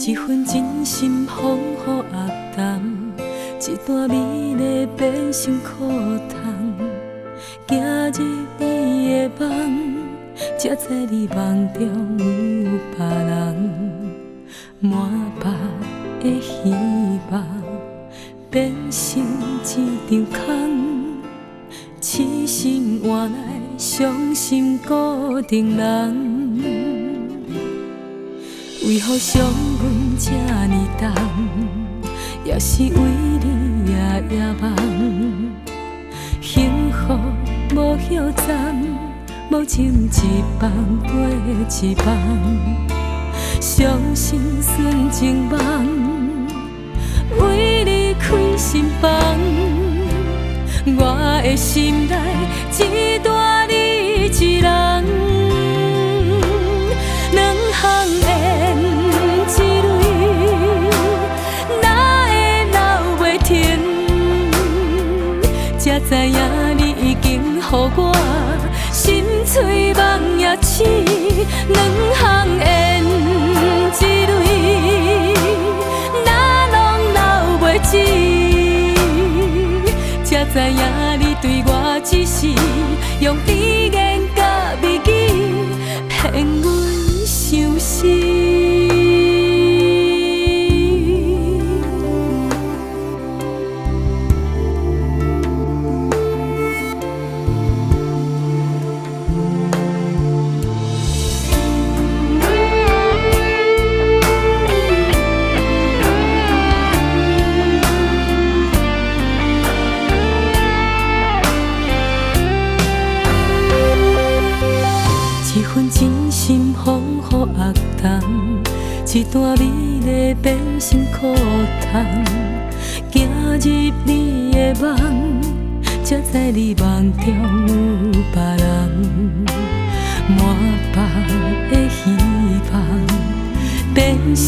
一份真心风雨压淡，一段美丽变成苦痛。行入你的梦，才知你梦中有别人。满腹的希望变成一场空，痴心换来伤心固定人。为何伤阮这呢重？也是为你夜夜梦。幸福无休站，无情一梦过一梦。伤心纯情梦，为你开心房。我的心内只带你一人，两项缘一蕊，哪会留袂停？才知影你已经予我心碎梦也醒，两项缘一蕊，哪拢留袂止？才知影你对我只是用甜言甲蜜语骗阮伤心。一份真心风雨压淡，一段美丽变成苦痛。行入你的梦，才知你梦中有别人。满腹的希望变成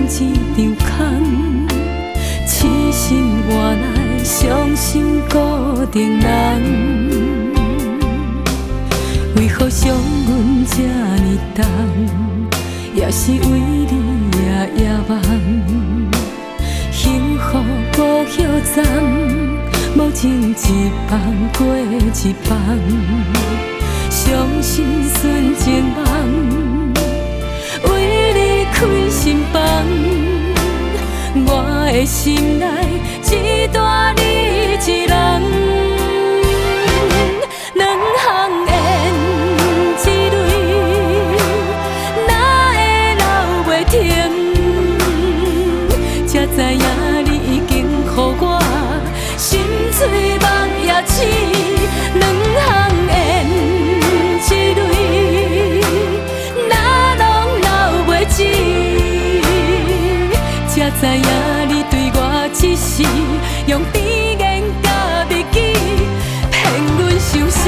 一场空，痴心换来伤心固定人。为何伤阮这呢重？也是为你夜夜梦。幸福无休站，无情一梦过一梦。伤心纯情梦，为你开心房。我的心内只带你一人。才知影你已经予我心碎梦也醒，两项缘一蕊，哪拢留袂止？才知影你对我只是用甜言甲蜜语骗阮伤心。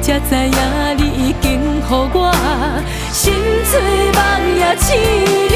才知影你已经予我心碎梦也醒。